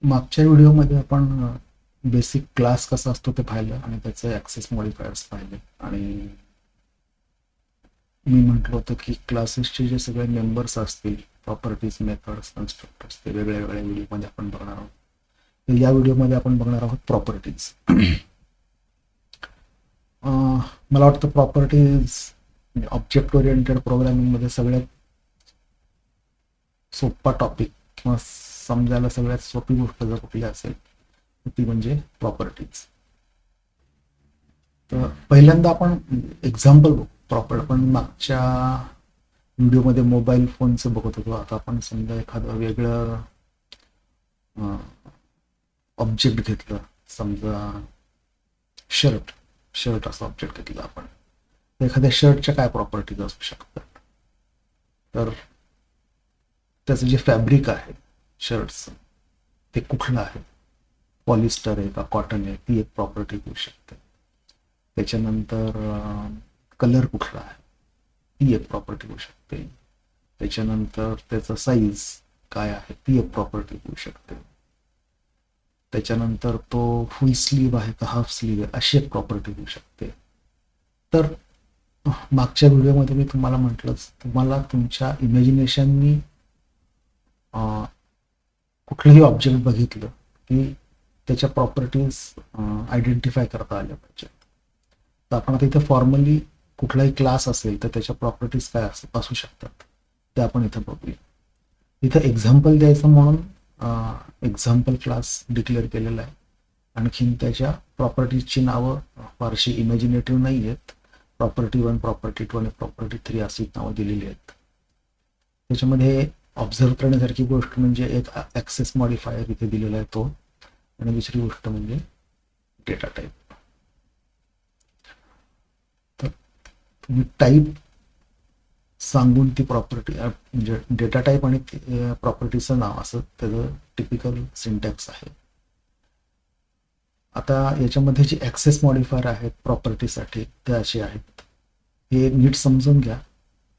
मागच्या व्हिडिओमध्ये आपण बेसिक क्लास कसा असतो ते पाहिलं आणि त्याचे ॲक्सेस मॉडिफायर्स पाहिले. आणि मी म्हटलं होतं की क्लासेसचे जे सगळे मेंबर्स असतील, प्रॉपर्टीज, मेथड्स, कन्स्ट्रक्टर्स, ते वेगळ्या वेगळ्या व्हिडिओमध्ये आपण बघणार आहोत. तर या व्हिडिओमध्ये आपण बघणार आहोत प्रॉपर्टीज. मला वाटतं प्रॉपर्टीज ऑब्जेक्ट ओरिएंटेड प्रोग्रामिंगमध्ये सगळ्यात सोपा टॉपिक किंवा समजायला सगळ्यात सोपी गोष्ट जर कुठली असेल तर ती म्हणजे प्रॉपर्टीज. तर पहिल्यांदा आपण एक्झाम्पल बघू प्रॉपर. आपण मागच्या व्हिडिओमध्ये मोबाईल फोनचं बघत होतो. आता आपण समजा एखादं वेगळं ऑब्जेक्ट घेतलं, समजा शर्ट. शर्ट असं ऑब्जेक्ट घेतलं आपण, तर एखाद्या शर्टच्या काय प्रॉपर्टीज असू शकतात. तर त्याचं जे फॅब्रिक आहे शर्टचं ते कुठलं आहे, पॉलिस्टर आहे का कॉटन आहे, ती एक प्रॉपर्टी होऊ शकते. त्याच्यानंतर कलर कुठला आहे, ती एक प्रॉपर्टी होऊ शकते. त्याच्यानंतर त्याचं साईज काय आहे, ती एक प्रॉपर्टी होऊ शकते. त्याच्यानंतर तो फुल स्लीव आहे का हाफ स्लीव आहे, अशी एक प्रॉपर्टी होऊ शकते. तर मागच्या व्हिडिओमध्ये मी तुम्हाला म्हटलंच, तुम्हाला तुमच्या इमॅजिनेशननी कुठलंही ऑब्जेक्ट बघितलं की त्याच्या प्रॉपर्टीज आयडेंटिफाय करता आल्या पाहिजेत. तर आपण आता इथे फॉर्मली कुठलाही क्लास असेल तर त्याच्या प्रॉपर्टीज काय असू शकतात ते आपण इथं बघूया. इथं एक्झाम्पल द्यायचं म्हणून एक्झाम्पल क्लास डिक्लेअर केलेला आहे. आणखीन त्याच्या प्रॉपर्टीजची नावं फारशी इमॅजिनेटिव्ह नाही आहेत. प्रॉपर्टी 1, प्रॉपर्टी 2 आणि प्रॉपर्टी 3 अशी नावं दिलेली आहेत. त्याच्यामध्ये ऑब्झर्व करण्यासारखी गोष्ट म्हणजे एक ॲक्सेस मॉडिफायर इथे दिलेला आहे तो, आणि दुसरी गोष्ट म्हणजे डेटा टाईप. तर तुम्ही टाईप सांगून ती प्रॉपर्टी म्हणजे डेटा टाईप आणि प्रॉपर्टीचं नाव असं त्याचं टिपिकल सिंटॅक्स आहे. आता याच्यामध्ये जे ॲक्सेस मॉडिफायर आहेत प्रॉपर्टीसाठी ते असे आहेत. हे नीट समजून घ्या.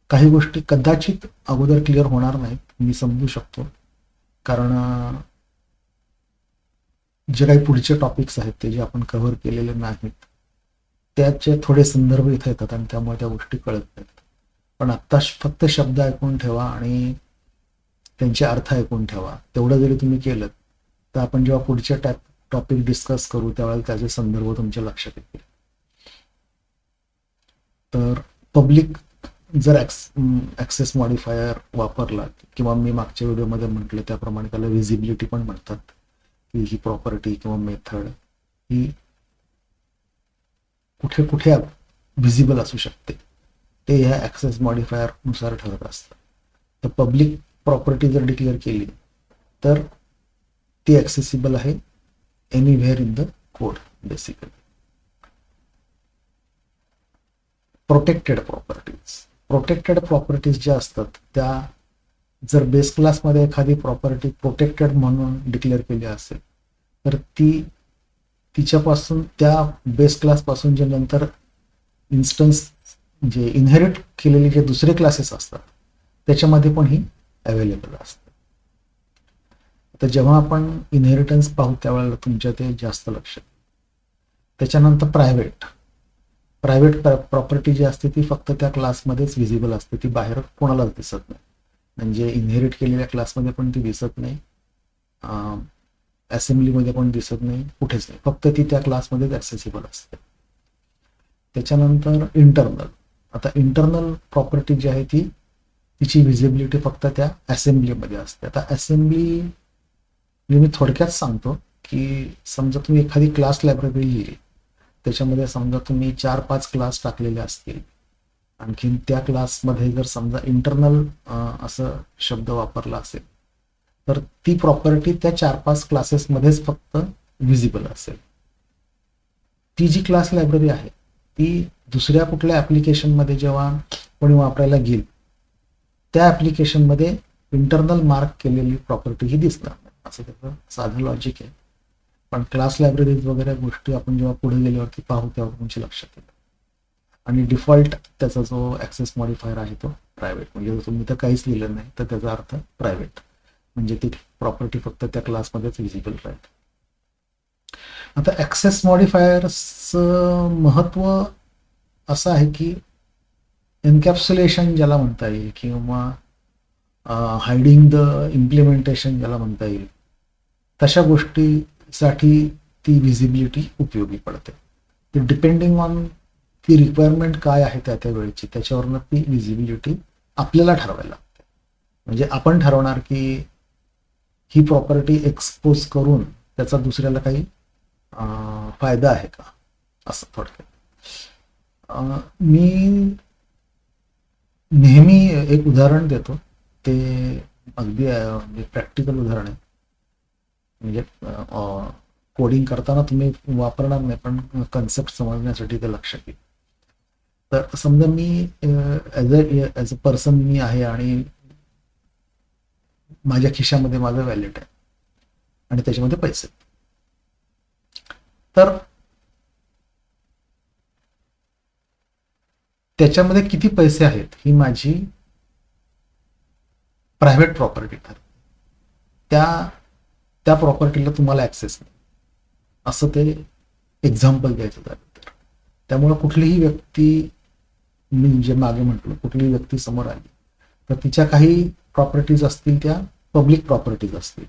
काही गोष्टी कदाचित अगोदर क्लिअर होणार नाहीत, मी समजू शकतो, कारण जे काही पुढचे टॉपिक्स आहेत ते जे आपण कव्हर केलेले नाहीत त्याचे थोडे संदर्भ इथे येतात आणि त्यामुळे त्या गोष्टी कळत नाहीत. पण आत्ता फक्त शब्द ऐकून ठेवा आणि त्यांचे अर्थ ऐकून ठेवा. तेवढं जरी तुम्ही केलं तर आपण जेव्हा पुढचे टॉपिक डिस्कस करू त्यावेळेला त्याचे संदर्भ तुमच्या लक्षात येतील. तर पब्लिक जर ॲक्सेस मॉडिफायर वापरला किंवा मी मागच्या व्हिडिओमध्ये म्हटलं त्याप्रमाणे त्याला व्हिजिबिलिटी पण म्हणतात, की ही प्रॉपर्टी किंवा मेथड ही कुठे कुठे व्हिजिबल असू शकते ते ह्या ॲक्सेस मॉडिफायरनुसार ठरत असतं. तर पब्लिक प्रॉपर्टी जर डिक्लेअर केली तर ती ॲक्सेसिबल आहे anywhere in the code basically. Protected properties ज्या असतात त्या जर बेस क्लासमध्ये एखादी प्रॉपर्टी प्रोटेक्टेड म्हणून डिक्लेअर केली असेल तर तिच्यापासून त्या बेस क्लासपासून जे नंतर इन्स्टन्स जे इनहेरिट केलेले जे दुसरे क्लासेस असतात त्याच्यामध्ये पण ही अवेलेबल असते. तर जेव्हा आपण इनहेरिटन्स पाहू त्यावेळेला तुमच्या ते जास्त लक्ष. त्याच्यानंतर प्रायव्हेट प्रॉपर्टी जी असते ती फक्त त्या क्लासमध्येच व्हिजिबल असते, ती बाहेर कोणालाच दिसत नाही. म्हणजे इनहेरिट केलेल्या क्लासमध्ये पण ती दिसत नाही, असेंब्लीमध्ये पण दिसत नाही, कुठेच नाही, फक्त ती त्या क्लासमध्येच ॲक्सेसिबल असते. त्याच्यानंतर इंटरनल. आता इंटरनल प्रॉपर्टी जी आहे ती तिची व्हिजिबिलिटी फक्त त्या असेंब्लीमध्ये असते. आता असेंब्ली म्हणजे मी थोडक्यात सांगतो की समजा तुम्ही एखादी क्लास लायब्ररी लिहिली, त्याच्यामध्ये समजा तुम्ही 4-5 क्लास टाकलेले असतील, आणखीन त्या क्लासमध्ये जर समजा इंटरनल असं शब्द वापरला असेल तर ती प्रॉपर्टी त्या 4-5 क्लासेसमध्येच फक्त व्हिजिबल असेल. ती जी क्लास लायब्ररी आहे ती दुसऱ्या कुठल्या ॲप्लिकेशनमध्ये जेव्हा कोणी वापरायला घेईल त्या ॲप्लिकेशनमध्ये इंटरनल मार्क केलेली प्रॉपर्टी ही दिसणार नाही. असं त्याचं साधं लॉजिक आहे. पण क्लास लायब्ररीज वगैरे गोष्टी आपण जेव्हा पुढे गेल्यावरती पाहू तेव्हा तुमच्या लक्षात येतं. आणि डिफॉल्ट त्याचा जो ॲक्सेस मॉडिफायर आहे तो प्रायव्हेट, म्हणजे जर तुम्ही तर काहीच लिहिलं नाही तर त्याचा अर्थ प्रायव्हेट. म्हणजे ती प्रॉपर्टी फक्त त्या क्लासमध्येच विजिबल राहील. आता ॲक्सेस मॉडिफायर्सचं महत्त्व असं आहे की एन्कॅप्सुलेशन ज्याला म्हणता येईल किंवा हायडिंग द इम्प्लिमेंटेशन ज्याला म्हणता येईल, तशा गोष्टीसाठी ती व्हिजिबिलिटी उपयोगी पडते. ती डिपेंडिंग ऑन ती रिक्वायरमेंट काय आहे त्या वेळेची, त्याच्यावरनं ती व्हिजिबिलिटी आपल्याला ठरवायला लागते. म्हणजे आपण ठरवणार की ही प्रॉपर्टी एक्सपोज करून त्याचा दुसऱ्याला काही फायदा आहे का, असं थोडक्यात. मी नेहमी एक उदाहरण देतो, ते अगदी प्रॅक्टिकल उदाहरण आहे. म्हणजे कोडिंग करताना तुम्ही वापरणार नाही, पण कन्सेप्ट समजण्यासाठी ते लक्षात येईल. तर समजा मी ॲज अ पर्सन मी आहे आणि माझ्या खिशामध्ये माझं वॅलेट आहे आणि त्याच्यामध्ये पैसे. तर त्याच्यामध्ये किती पैसे आहेत ही माझी प्रायव्हेट प्रॉपर्टी ठरते. त्या प्रॉपर्टीला तुम्हाला ॲक्सेस नाही, असं ते एक्झाम्पल द्यायचं झालं तर. त्यामुळं कुठलीही व्यक्ती, मी जे मागे म्हटलं, कुठलीही व्यक्ती समोर आली तर तिच्या काही प्रॉपर्टीज असतील त्या पब्लिक प्रॉपर्टीज असतील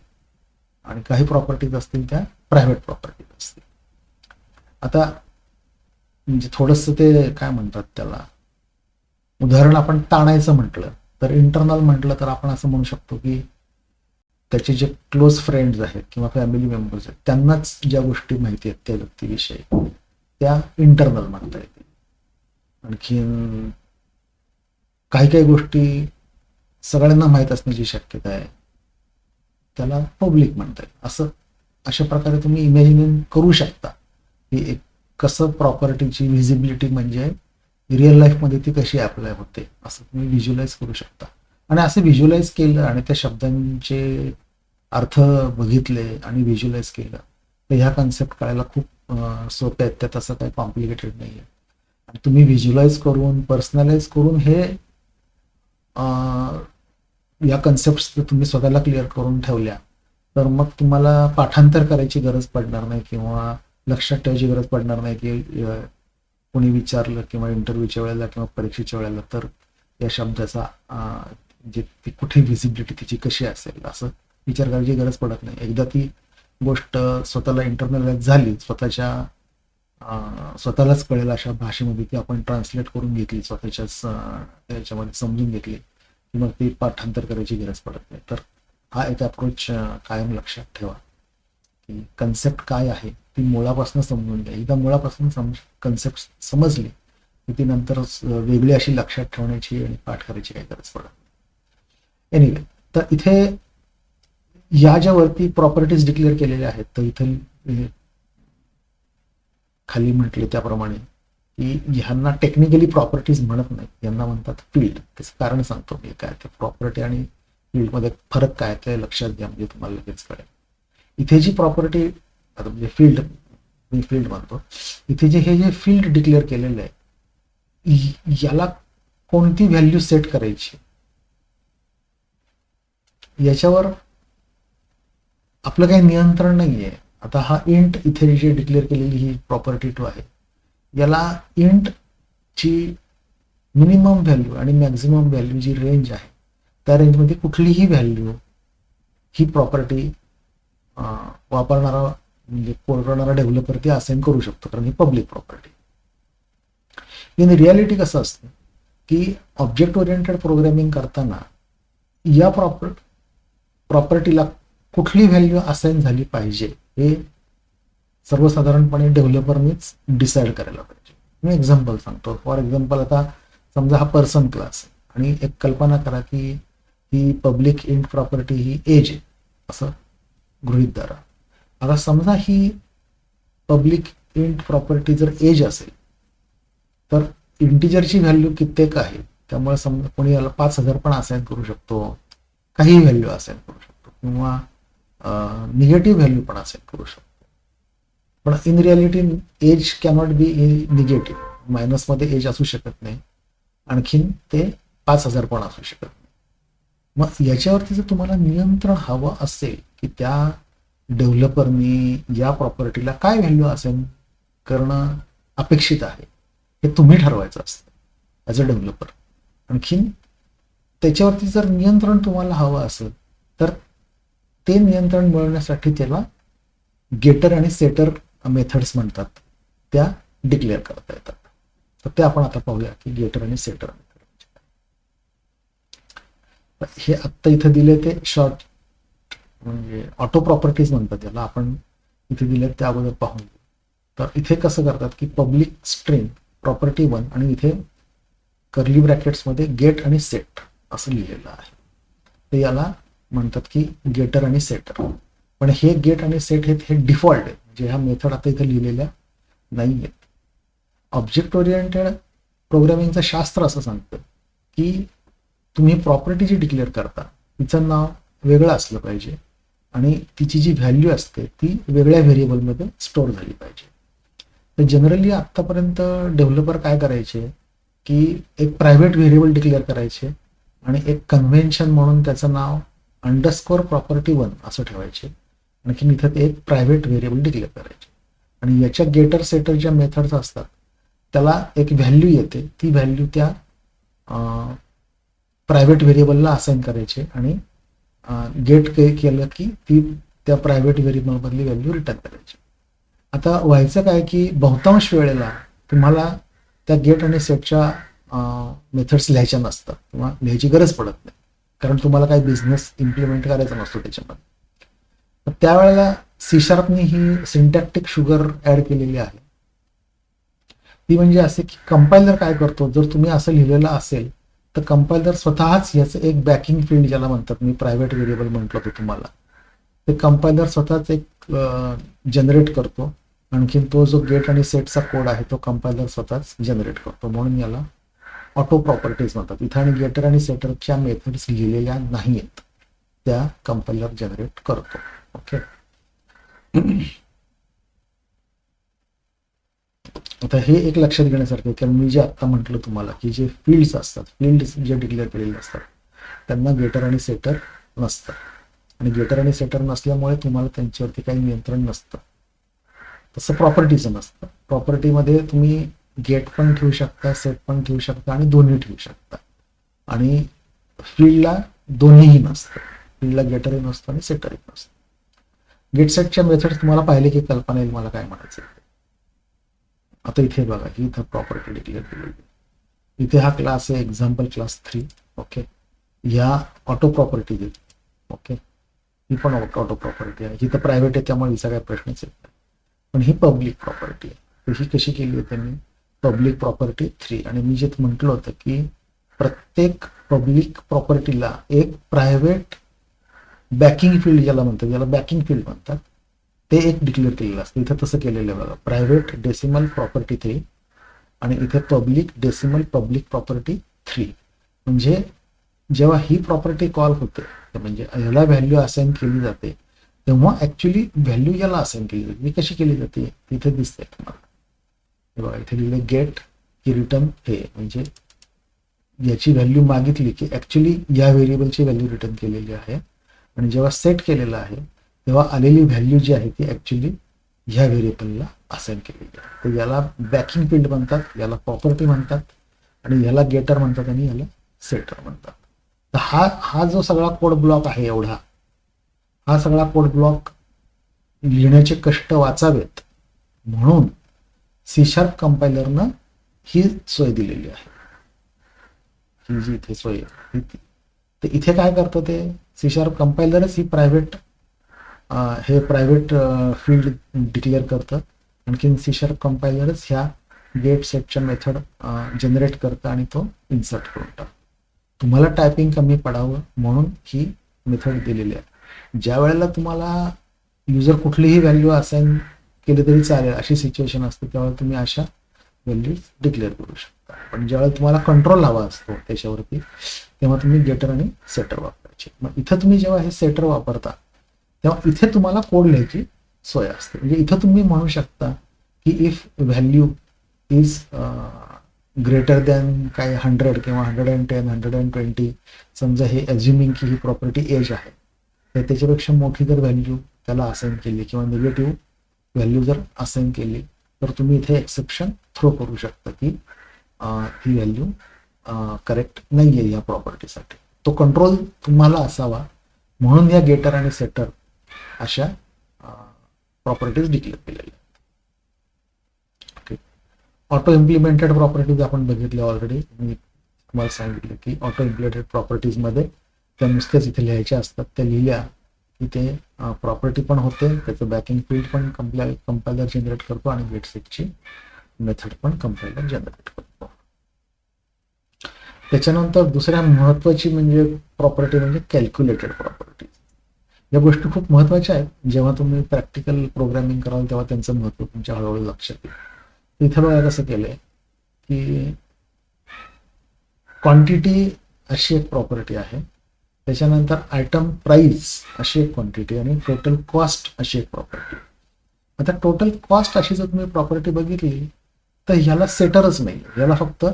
आणि काही प्रॉपर्टीज असतील त्या प्रायव्हेट प्रॉपर्टीज असतील. आता म्हणजे थोडंसं ते काय म्हणतात त्याला, उदाहरण आपण ताणायचं म्हटलं तर इंटरनल म्हटलं तर आपण असं म्हणू शकतो की त्याचे जे क्लोज फ्रेंड्स आहेत किंवा फॅमिली मेंबर्स आहेत त्यांनाच ज्या गोष्टी माहिती आहेत त्या व्यक्तीविषयी त्या इंटरनल म्हणता येतील. आणखीन काही गोष्टी सगळ्यांना माहीत असण्याची शक्यता आहे त्याला पब्लिक म्हणता येईल. अशा प्रकारे तुम्ही इमॅजिन करू शकता की एक कसं प्रॉपर्टीची व्हिजिबिलिटी म्हणजे रिअल लाईफमध्ये ती कशी अप्लाय होते, असं तुम्ही व्हिज्युअलाइज करू शकता. आणि असं व्हिज्युअलाइज केलं आणि त्या शब्दांचे अर्थ बघितले आणि व्हिज्युअलाइज केलं तर ह्या कन्सेप्ट कळायला खूप सोपे आहेत. त्यात असं काही कॉम्प्लिकेटेड नाही आहे. आणि तुम्ही व्हिज्युअलाइज करून पर्सनलाइज करून हे या कन्सेप्ट्स तुम्ही स्वतःला क्लिअर करून ठेवल्या तर मग तुम्हाला पाठांतर करायची गरज पडणार नाही किंवा लक्षात ठेवायची गरज पडणार नाही की कोणी विचारलं किंवा इंटरव्ह्यूच्या वेळेला किंवा परीक्षेच्या वेळेला तर या शब्दाचा जे ती कुठे व्हिजिबिलिटी तिची कशी असेल असं विचार करायची गरज पडत नाही. एकदा ती गोष्ट स्वतःला इंटरनलाइज झाली, स्वतःलाच कळेल अशा भाषेमध्ये ती आपण ट्रान्सलेट करून घेतली, स्वतःच्याच त्याच्यामध्ये समजून घेतली की मग ती पाठांतर करायची गरज पडत नाही. तर हा एक अप्रोच कायम लक्षात ठेवा की कन्सेप्ट काय आहे ती मुळापासून समजून घ्या. एकदा मुळापासून कन्सेप्ट समजली की ती नंतर वेगळी अशी लक्षात ठेवण्याची आणि पाठ करायची काही गरज पडत नाही. एनिवे, तर इथे या ज्या वरती प्रॉपर्टीज डिक्लेअर केलेल्या आहेत तर इथे खाली म्हटले त्याप्रमाणे की ह्यांना टेक्निकली प्रॉपर्टीज म्हणत नाही, यांना म्हणतात फील्ड. त्याचं कारण सांगतो मी काय ते प्रॉपर्टी आणि फील्डमध्ये फरक काय ते लक्षात घ्या म्हणजे तुम्हाला लगेच कळेल. इथे जी प्रॉपर्टी आता म्हणजे फील्ड, मी फील्ड म्हणतो, इथे हे जे फील्ड डिक्लेअर केलेलं आहे याला कोणती व्हॅल्यू सेट करायची याच्यावर आपलं काही नियंत्रण नाही आहे. आता हा इंट इथे जे डिक्लेअर केलेली ही प्रॉपर्टी 2 आहे, याला इंटची मिनिमम व्हॅल्यू आणि मॅक्झिमम व्हॅल्यू जी रेंज आहे त्या रेंजमध्ये कुठलीही व्हॅल्यू ही प्रॉपर्टी वापरणारा म्हणजे पुरवणारा डेव्हलपर ती असाइन करू शकतो, कारण ही पब्लिक प्रॉपर्टी. इन रियालिटी कसं असतं की ऑब्जेक्ट ओरिएंटेड प्रोग्रामिंग करताना या प्रॉपर्टीला कुठली व्हॅल्यू असाइन झाली पाहिजे हे सर्वसाधारणपणे डेव्हलपरनीच डिसाईड करायला पाहिजे. मी एक्झाम्पल सांगतो. फॉर एक्झाम्पल, आता समजा हा पर्सन क्लास आणि एक कल्पना करा की ही पब्लिक इंट प्रॉपर्टी ही एज आहे असं गृहीत धरा. आता समजा ही पब्लिक इंट प्रॉपर्टी जर एज असेल तर इंटिजरची व्हॅल्यू कित्येक आहे, त्यामुळे समजा कोणी याला 5000 पण असाइन करू शकतो, काही व्हॅल्यू असाइन करू शकतो किंवा निगेटिव्ह व्हॅल्यू पण असाइन करू शकतो. पण in reality age cannot be negative, मायनसमध्ये एज असू शकत नाही, आणखीन ते 5000 पण असू शकत नाही. मग याच्यावरती जर तुम्हाला नियंत्रण हवं असेल की त्या डेव्हलपरनी या प्रॉपर्टीला काय व्हॅल्यू असेल करणं अपेक्षित आहे, हे तुम्ही ठरवायचं असतं ॲज अ डेव्हलपर. आणखीन त्याच्यावरती जर नियंत्रण तुम्हाला हवं असेल तर ते नियंत्रण मिळवण्यासाठी त्याला गेटर आणि सेटर मेथड्स म्हणतात, त्या डिक्लेअर करता येतात. तर ते आपण आता पाहूया की गेटर आणि सेटर हे आत्ता इथे दिले ते शॉर्ट म्हणजे ऑटो प्रॉपर्टीज म्हणतात त्याला, आपण इथे दिले त्या अगोदर पाहून. तर इथे कसं करतात की पब्लिक स्ट्रिंग प्रॉपर्टी 1 आणि इथे कर्ली ब्रॅकेट्समध्ये गेट आणि सेट असं लिहिलेलं आहे. तर याला म्हणतात की गेटर आणि सेटर. पण हे गेट आणि सेट हे डिफॉल्ट आहे, म्हणजे ह्या मेथड आता इथे लिहिलेल्या नाही आहेत. ऑब्जेक्ट ओरिएंटेड प्रोग्रामिंगचं शास्त्र असं सांगतं की तुम्ही प्रॉपर्टी जी डिक्लेअर करता तिचं नाव वेगळं असलं पाहिजे आणि तिची जी व्हॅल्यू असते ती वेगळ्या व्हेरिएबलमध्ये स्टोअर झाली पाहिजे. तर जनरली आत्तापर्यंत डेव्हलपर काय करायचे की एक प्रायव्हेट व्हेरिएबल डिक्लेअर करायचे आणि एक कन्व्हेन्शन म्हणून त्याचं नाव अंडरस्कोर प्रॉपर्टी 1 असं ठेवायचे. आणखीन इथं ते एक प्रायव्हेट व्हेरिएबल डिक्लेअर करायचे आणि याच्या गेटर सेटर ज्या मेथड्स असतात त्याला एक व्हॅल्यू येते, ती व्हॅल्यू त्या प्रायव्हेट व्हेरिएबलला असाइन करायचे आणि गेट केलं की ती त्या प्रायव्हेट व्हेरिएबलमधली व्हॅल्यू रिटर्न करायची. आता व्हायचं काय की बहुतांश वेळेला तुम्हाला त्या गेट आणि सेटच्या मेथड्स लिहायच्या नसतात किंवा लिहायची गरज पडत नाही, कारण तुम्हाला काही बिझनेस इम्प्लिमेंट करायचा नसतो त्याच्यामध्ये. तर त्यावेळेला सी शार्पनी ही सिंटॅक्टिक शुगर ऍड केलेली आहे. ती म्हणजे असे की कंपायलर काय करतो, जर तुम्ही असं लिहिलेलं असेल तर कंपायलर स्वतःच याचं एक बॅकिंग फील्ड ज्याला म्हणतात, मी प्रायव्हेट व्हेरिएबल म्हटलं होतं तुम्हाला, ते कंपायलर स्वतःच एक जनरेट करतो. आणखीन तो जो गेट आणि सेटचा कोड आहे तो कंपायलर स्वतःच जनरेट करतो, म्हणून याला ऑटो प्रॉपर्टीज म्हणतात. इथं आणि गेटर आणि सेटरच्या मेथड्स लिहिलेल्या नाही आहेत, त्या कंपायलर जनरेट करतो. ओके. आता हे एक लक्षात घेण्यासारखं, कारण मी जे आत्ता म्हटलं तुम्हाला की जे फील्ड्स असतात, फील्ड्स जे डिक्लेअर केलेले असतात त्यांना गेटर आणि सेटर नसतं आणि गेटर आणि सेटर नसल्यामुळे तुम्हाला त्यांच्यावरती काही नियंत्रण नसतं. तसं प्रॉपर्टीचं नसतं. प्रॉपर्टीमध्ये तुम्ही गेट पण ठेवू शकता, सेट पण ठेवू शकता आणि दोन्ही ठेवू शकता. आणि फील्डला दोन्हीही नसतं, फील्डला गेटरही नसतं आणि सेटरही नसतं. गेट सेटच्या मेथड तुम्हाला पाहिले की कल्पना येईल मला काय म्हणायचं. आता इथे बघा ही इथं प्रॉपर्टी डिक्लेअर केलेली, इथे हा क्लास आहे एक्झाम्पल क्लास 3. ओके. ह्या ऑटो प्रॉपर्टी देत. ओके. ही पण ऑटो प्रॉपर्टी आहे, ही तर प्रायव्हेट आहे त्यामुळे हिचा काही प्रश्नच येत नाही. पण ही पब्लिक प्रॉपर्टी आहे. तर ही कशी केली आहे त्यांनी, पब्लिक प्रॉपर्टी 3. आणि मी जे म्हटलं होतं की प्रत्येक पब्लिक प्रॉपर्टीला एक प्रायव्हेट बॅकिंग फील्ड ज्याला म्हणतात, याला बॅकिंग फील्ड म्हणतात, ते एक डिक्लेअर केलेलं असतं. इथं तसं केलेलं आहे बघा, प्रायव्हेट डेसिमल प्रॉपर्टी 3 आणि इथे पब्लिक डेसिमल पब्लिक प्रॉपर्टी 3. म्हणजे जेव्हा ही प्रॉपर्टी कॉल होते म्हणजे याला व्हॅल्यू असाइन केली जाते तेव्हा ऍक्च्युली व्हॅल्यू याला असाइन केली जाते. ही कशी केली जाते तिथे दिसते तुम्हाला, हे बघा इथे लिहिलं गेट की रिटर्न हे, म्हणजे याची व्हॅल्यू मागितली की ऍक्च्युली या व्हेरिएबलची व्हॅल्यू रिटर्न केलेली आहे आणि जेव्हा सेट केलेलं आहे तेव्हा आलेली व्हॅल्यू जी आहे ती ऍक्च्युली ह्या व्हेरिएबलला असाइन केलेली आहे. तर याला बॅकिंग फील्ड म्हणतात, याला प्रॉपर्टी म्हणतात आणि याला गेटर म्हणतात आणि याला सेटर म्हणतात. तर हा जो सगळा कोड ब्लॉक आहे एवढा, हा सगळा कोड ब्लॉक लिहिण्याचे कष्ट वाचावेत म्हणून सी शार्प कंपायलरनं ही सोय दिलेली आहे. ही जी इथे सोय आहे तर इथे काय करतं ते सी शार्प कंपायलरच ही प्रायव्हेट हे प्रायव्हेट फील्ड डिक्लेअर करतं. आणखीन सी शार्प कंपायलरच ह्या गेट सेटच्या मेथड जनरेट करतं आणि तो इन्सर्ट करून टाकतं. तुम्हाला टायपिंग कमी पडावं म्हणून ही मेथड दिलेली आहे. ज्या वेळेला तुम्हाला युजर कुठलीही व्हॅल्यू असाइन केली तरी चालेल अशी सिच्युएशन असते त्यावेळेला तुम्ही अशा व्हॅल्यूज डिक्लेअर करू शकता. पण ज्यावेळेला तुम्हाला कंट्रोल हवा असतो त्याच्यावरती तेव्हा तुम्ही गेटर आणि सेटर वापरायचे. मग इथं तुम्ही जेव्हा हे सेटर वापरता तेव्हा इथे तुम्हाला कोड लिहायची सोय असते. म्हणजे इथं तुम्ही म्हणू शकता की if value is greater than काय 100 किंवा 110 120, समजा हे अज्युमिंग की ही प्रॉपर्टी एज आहे, तर त्याच्यापेक्षा मोठी जर व्हॅल्यू त्याला असाइन केली किंवा निगेटिव्ह व्हॅल्यू जर असाइन केली तर तुम्ही इथे एक्सेप्शन थ्रो करू शकता की ही व्हॅल्यू करेक्ट नाही आहे या प्रॉपर्टीसाठी. तो कंट्रोल तुम्हाला असावा म्हणून या गेटर आणि सेटर अशा प्रॉपर्टीज डिक्लेअर केलेल्या. ऑटो इम्प्लिमेंटेड प्रॉपर्टीज आपण बघितल्या ऑलरेडी. मी तुम्हाला सांगितलं की ऑटो इम्प्लिमेंटेड प्रॉपर्टीजमध्ये त्या नुसत्याच इथे लिहायच्या असतात. त्या लिहिल्या की ते प्रॉपर्टी पण होते, त्याचं बॅकिंग फील्ड पण कंपायलर जनरेट करतो आणि गेट सेटची मेथड पण कंपायलर जनरेट करतो. त्याच्यानंतर दुसऱ्या महत्त्वाची म्हणजे प्रॉपर्टी म्हणजे कॅल्क्युलेटेड प्रॉपर्टी. या गोष्टी खूप महत्त्वाच्या आहेत. जेव्हा तुम्ही प्रॅक्टिकल प्रोग्रामिंग कराल तेव्हा त्यांचं महत्त्व तुमच्या हळूहळू लक्षात येईल. इथे बघा कसं केलंय की क्वांटिटी अशी एक प्रॉपर्टी आहे, त्याच्यानंतर आयटम प्राइस अशी एक क्वांटिटी आणि टोटल कॉस्ट अशी एक प्रॉपर्टी. आता टोटल कॉस्ट अशी जर तुम्ही प्रॉपर्टी बघितली तर ह्याला सेटरच नाही, याला फक्त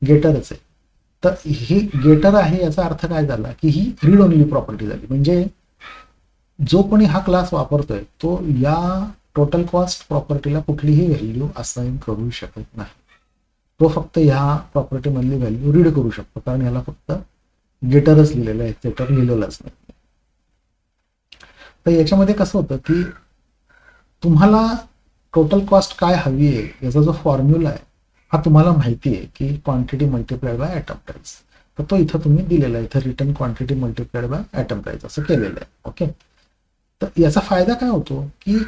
गेटरच आहे. तर ही गेटर आहे याचा अर्थ काय झाला की ही रीड ओनली प्रॉपर्टी झाली. म्हणजे जो कोणी हा क्लास वापरतोय तो या टोटल कॉस्ट प्रॉपर्टीला कुठलीही व्हॅल्यू असाइन करू शकत नाही. तो फक्त ह्या प्रॉपर्टी मधली व्हॅल्यू रीड करू शकतो, कारण ह्याला फक्त गेटरच लिहिलेलं आहे, सेटर लिहिलेलंच नाही. तर याच्यामध्ये कसं होतं की तुम्हाला टोटल कॉस्ट काय हवी आहे याचा जो फॉर्म्युला आहे हा तुम्हाला माहिती आहे की quantity multiplied by item price. तर तो इथं तुम्ही दिलेला आहे, इथं return quantity multiplied by item price असं केलेलं आहे. ओके. तर याचा फायदा काय होतो की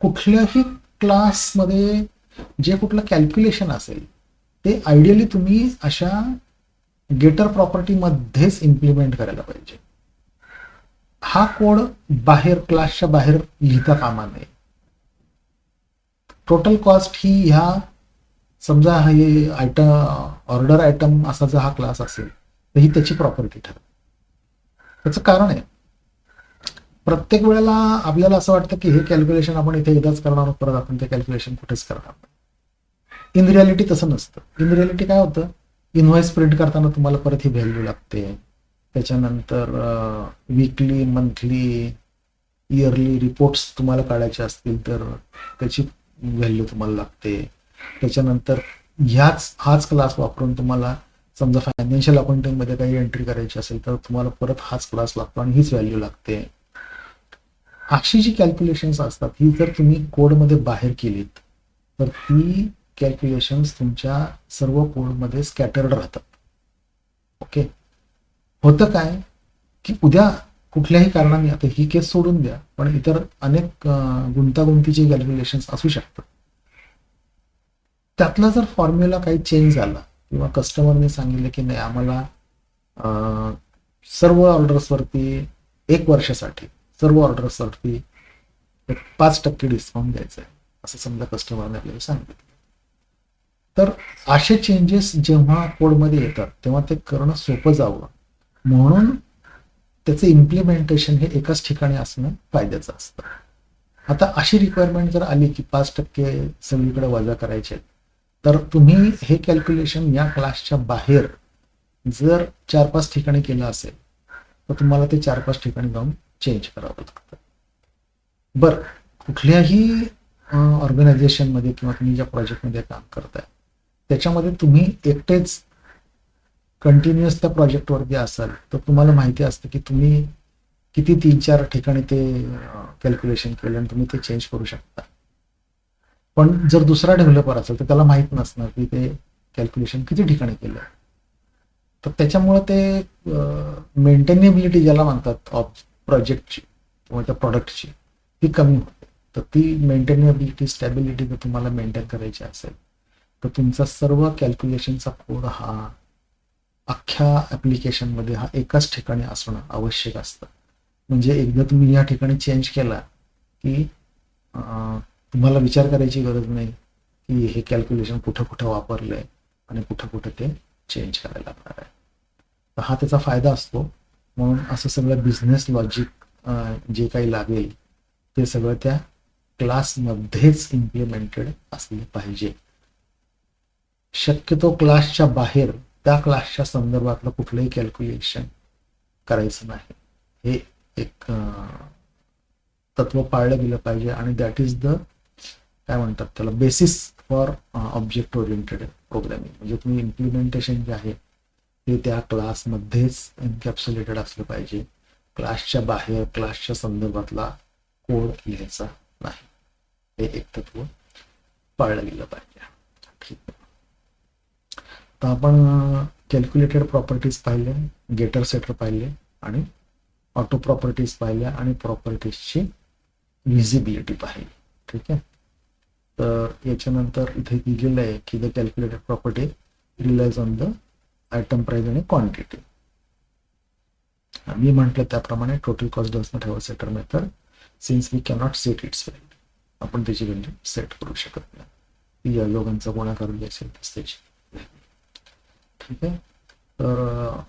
कुठल्याही क्लासमध्ये जे कुठलं कॅल्क्युलेशन असेल ते आयडियली तुम्ही अशा गेटर प्रॉपर्टीमध्येच इम्प्लिमेंट करायला पाहिजे. हा कोड बाहेर क्लासच्या बाहेर लिहिता कामा नये. टोटल कॉस्ट ही ह्या समजा हे आयटम ऑर्डर आयटम असा जर हा क्लास असेल तर ही त्याची प्रॉपर्टी ठरते. त्याचं कारण आहे प्रत्येक वेळेला आपल्याला असं वाटतं की हे कॅल्क्युलेशन आपण इथे एकदाच करणार आहोत, परत आपण ते कॅल्क्युलेशन कुठेच करणार नाही. इन रियालिटी तसं नसतं. इन रियालिटी काय होतं, इनव्हॉइस प्रिंट करताना तुम्हाला परत ही व्हॅल्यू लागते. त्याच्यानंतर वीकली, मंथली, इयरली रिपोर्ट्स तुम्हाला काढायचे असतील तर त्याची व्हॅल्यू तुम्हाला लागते. त्याच्यानंतर हाच क्लास वापरून तुम्हाला समजा फायनान्शियल अकाउंटिंगमध्ये काही एंट्री करायची असेल तर तुम्हाला परत हाच क्लास लागतो आणि हीच व्हॅल्यू लागते. अशी जी कॅल्क्युलेशन्स असतात ही जर तुम्ही कोडमध्ये बाहेर केलीत तर ती कॅल्क्युलेशन्स तुमच्या सर्व कोडमध्ये स्कॅटर्ड राहतात. ओके. होतं काय की उद्या कुठल्याही कारणाने, आता ही केस सोडून द्या, पण इतर अनेक गुंतागुंतीचे कॅल्क्युलेशन्स असू शकतात. त्यातला जर फॉर्म्युला काही चेंज झाला किंवा कस्टमरने सांगितलं की नाही आम्हाला सर्व ऑर्डर्सवरती 1 वर्षासाठी सर्व ऑर्डर्सवरती 5% डिस्काउंट द्यायचा आहे असं समजा कस्टमरने आपल्याला सांगितलं, तर असे चेंजेस जेव्हा कोडमध्ये येतात तेव्हा ते करणं सोपं जावं म्हणून त्याचं इम्प्लिमेंटेशन हे एकाच ठिकाणी असणं फायद्याचं असतं. आता अशी रिक्वायरमेंट जर आली की 5% सगळीकडे वजा करायचे तर तुम्ही हे कॅल्क्युलेशन या क्लासच्या बाहेर जर 4-5 ठिकाणी केलं असेल तर तुम्हाला ते 4-5 ठिकाणी जाऊन चेंज करावं लागतं. बरं, कुठल्याही ऑर्गनायझेशनमध्ये किंवा तुम्ही ज्या प्रोजेक्टमध्ये काम करताय त्याच्यामध्ये तुम्ही एकटेच कंटिन्युअस त्या प्रोजेक्टवरती असाल तर तुम्हाला माहिती असतं की तुम्ही किती 3-4 ठिकाणी ते कॅल्क्युलेशन केलं आणि तुम्ही ते चेंज करू शकता. पण जर दुसरा डेव्हलपर असेल तर त्याला माहीत नसणार की ते कॅल्क्युलेशन किती ठिकाणी केलं. तर त्याच्यामुळं ते मेंटेनेबिलिटी ज्याला म्हणतात ऑफ प्रोजेक्टची किंवा त्या प्रॉडक्टची ती कमी होते. तर ती मेंटेनेबिलिटी, स्टॅबिलिटी जर तुम्हाला मेंटेन करायची असेल तर तुमचा सर्व कॅल्क्युलेशनचा कोड हा अख्ख्या ॲप्लिकेशनमध्ये हा एकाच ठिकाणी असणं आवश्यक असतं. म्हणजे एकदा तुम्ही या ठिकाणी चेंज केला की तुम्हाला विचार करायची गरज नाही की हे कॅल्क्युलेशन कुठं कुठं वापरलं आहे आणि कुठं कुठं ते चेंज करायला लागणार आहे. तर हा त्याचा फायदा असतो. म्हणून असं सगळं बिझनेस लॉजिक जे काही लागेल ते सगळं त्या क्लासमध्येच इम्प्लिमेंटेड असले पाहिजे. शक्यतो क्लासच्या बाहेर त्या क्लासच्या संदर्भातलं कुठलंही कॅल्क्युलेशन करायचं नाही. हे एक तत्व पाळलं गेलं पाहिजे आणि दॅट इज द काय म्हणतात त्याला basis for object oriented programming. म्हणजे तुम्ही इम्प्लिमेंटेशन जे आहे ते त्या क्लासमध्येच एन्कॅप्सुलेटेड असलं पाहिजे. क्लासच्या बाहेर क्लासच्या संदर्भातला कोड लिहायचा नाही. हे एक तत्व पाळलं गेलं पाहिजे. ठीक आहे. तर आपण कॅल्क्युलेटेड प्रॉपर्टीज पाहिले, गेटर सेटर पाहिले आणि ऑटो प्रॉपर्टीज पाहिल्या आणि प्रॉपर्टीजची व्हिजिबिलिटी पाहिली. ठीक आहे. तर याच्यानंतर इथे दिलेलं आहे की the calculated property relies on the item price आणि क्वांटिटी. मी म्हटलं त्याप्रमाणे total cost does not have a setter method since we cannot set its value. आपण त्याची व्हॅल्यू सेट करू शकत नाही. या दोघांचा गुणाकार जे असेल त्याची. ठीक आहे. तर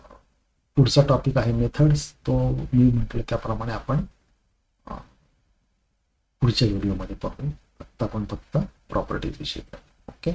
पुढचा टॉपिक आहे मेथड्स. तो मी म्हटलं त्याप्रमाणे आपण पुढच्या व्हिडिओमध्ये पाहू. आता आपण फक्त प्रॉपर्टीज विषयी. ओके.